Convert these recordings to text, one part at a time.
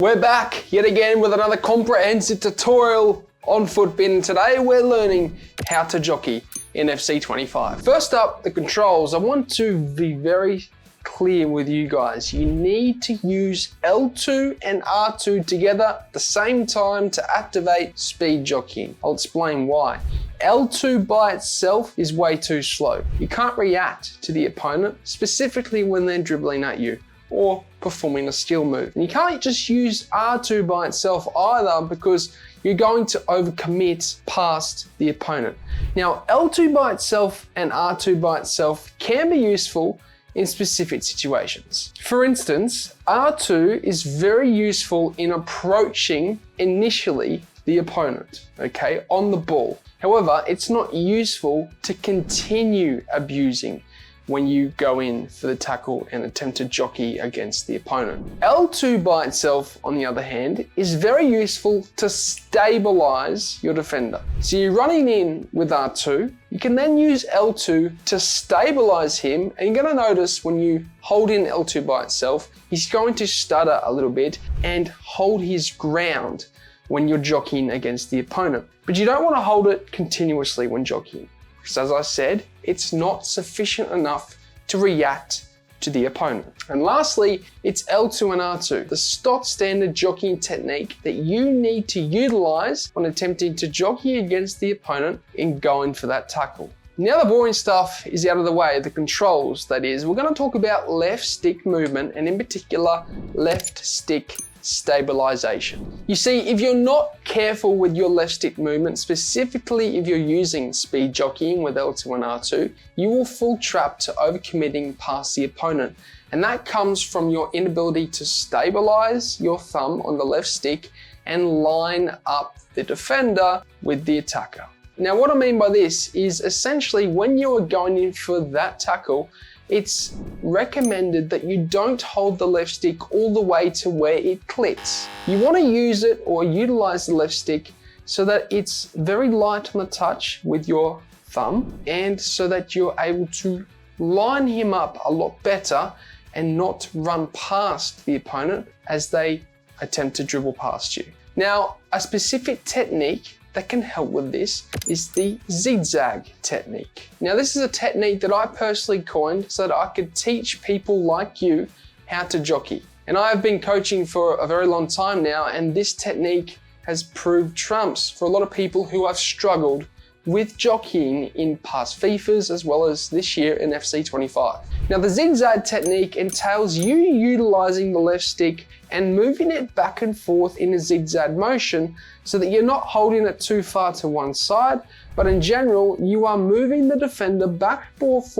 We're back yet again with another comprehensive tutorial on footbin. Today we're learning how to jockey in FC 25. First up, the controls. I want to be very clear with you guys. You need to use L2 and R2 together at the same time to activate speed jockeying. I'll explain why. L2 by itself is way too slow. You can't react to the opponent, specifically when they're dribbling at you or performing a skill move. And you can't just use R2 by itself either, because you're going to overcommit past the opponent. Now, L2 by itself and R2 by itself can be useful in specific situations. For instance, R2 is very useful in approaching initially the opponent, okay, on the ball. However, it's not useful to continue abusing when you go in for the tackle and attempt to jockey against the opponent. L2 by itself, on the other hand, is very useful to stabilize your defender. So you're running in with R2, you can then use L2 to stabilize him, and you're gonna notice when you hold in L2 by itself, he's going to stutter a little bit and hold his ground when you're jockeying against the opponent. But you don't wanna hold it continuously when jockeying, because as I said, it's not sufficient enough to react to the opponent. And lastly, it's L2 and R2, the stock standard jockeying technique that you need to utilize when attempting to jockey against the opponent in going for that tackle. Now the boring stuff is out of the way, the controls that is. We're gonna talk about left stick movement, and in particular, left stick stabilization. You see, if you're not careful with your left stick movement, specifically if you're using speed jockeying with L2 and R2, you will fall trapped to overcommitting past the opponent. And that comes from your inability to stabilize your thumb on the left stick and line up the defender with the attacker. Now, what I mean by this is essentially when you are going in for that tackle, it's recommended that you don't hold the left stick all the way to where it clicks. You want to use it or utilize the left stick so that it's very light on the touch with your thumb, and so that you're able to line him up a lot better and not run past the opponent as they attempt to dribble past you. Now, a specific technique that can help with this is the zigzag technique. Now, this is a technique that I personally coined so that I could teach people like you how to jockey. And I have been coaching for a very long time now, and this technique has proved trumps for a lot of people who have struggled with jockeying in past FIFAs as well as this year in FC 25. Now, the zigzag technique entails you utilizing the left stick and moving it back and forth in a zigzag motion so that you're not holding it too far to one side, but in general, you are moving the defender back forth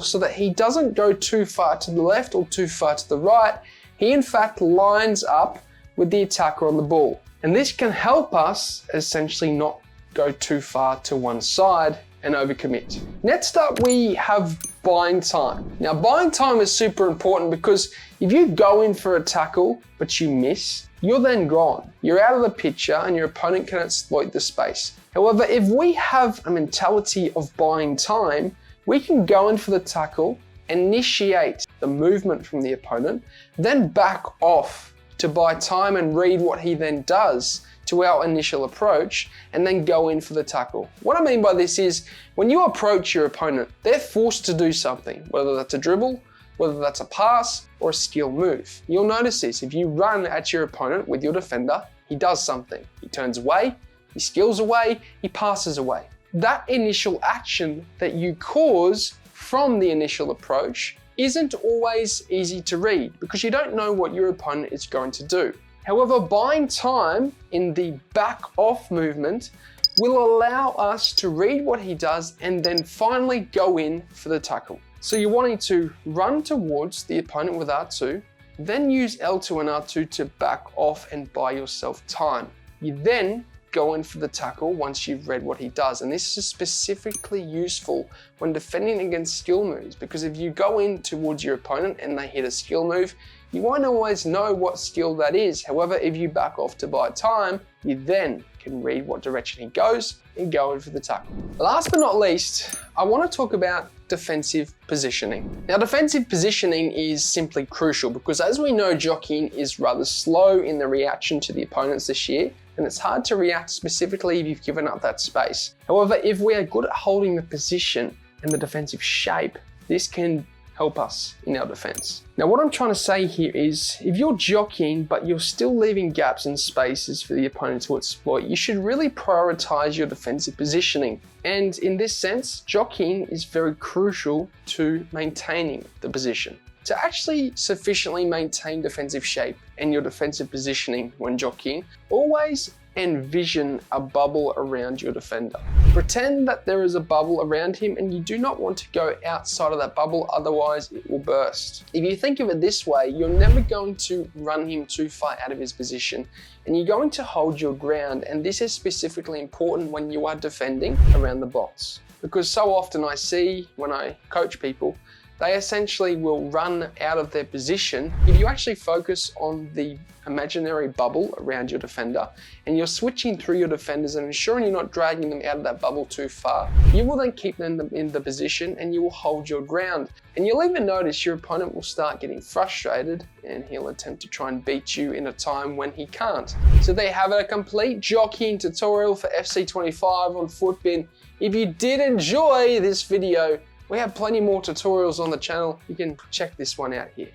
so that he doesn't go too far to the left or too far to the right. He in fact lines up with the attacker on the ball. And this can help us essentially not go too far to one side and overcommit. Next up, we have buying time. Now, buying time is super important because if you go in for a tackle but you miss, you're then gone. You're out of the picture and your opponent can exploit the space. However, if we have a mentality of buying time, we can go in for the tackle, initiate the movement from the opponent, then back off to buy time and read what he then does to our initial approach, and then go in for the tackle. What I mean by this is when you approach your opponent, they're forced to do something, whether that's a dribble, whether that's a pass or a skill move. You'll notice this. If you run at your opponent with your defender, he does something. He turns away, he skills away, he passes away. That initial action that you cause from the initial approach isn't always easy to read because you don't know what your opponent is going to do. However, buying time in the back off movement will allow us to read what he does and then finally go in for the tackle. So you're wanting to run towards the opponent with R2, then use L2 and R2 to back off and buy yourself time. You then go in for the tackle once you've read what he does. And this is specifically useful when defending against skill moves, because if you go in towards your opponent and they hit a skill move, You won't always know what skill that is. However, if you back off to buy time, you then can read what direction he goes and go in for the tackle. Last but not least, I want to talk about defensive positioning. Now, defensive positioning is simply crucial because, as we know, jockeying is rather slow in the reaction to the opponents this year, and it's hard to react specifically if you've given up that space. However, if we are good at holding the position and the defensive shape, this can help us in our defense. Now, what I'm trying to say here is, if you're jockeying but you're still leaving gaps and spaces for the opponent to exploit, you should really prioritize your defensive positioning. And in this sense, jockeying is very crucial to maintaining the position. To actually sufficiently maintain defensive shape and your defensive positioning when jockeying, always envision a bubble around your defender. Pretend that there is a bubble around him and you do not want to go outside of that bubble, otherwise it will burst. If you think of it this way, you're never going to run him too far out of his position and you're going to hold your ground, and this is specifically important when you are defending around the box. Because so often I see when I coach people, they essentially will run out of their position. If you actually focus on the imaginary bubble around your defender and you're switching through your defenders and ensuring you're not dragging them out of that bubble too far, you will then keep them in the position and you will hold your ground. And you'll even notice your opponent will start getting frustrated and he'll attempt to try and beat you in a time when he can't. So there you have it, a complete jockeying tutorial for FC25 on Footbin. If you did enjoy this video, we have plenty more tutorials on the channel. You can check this one out here.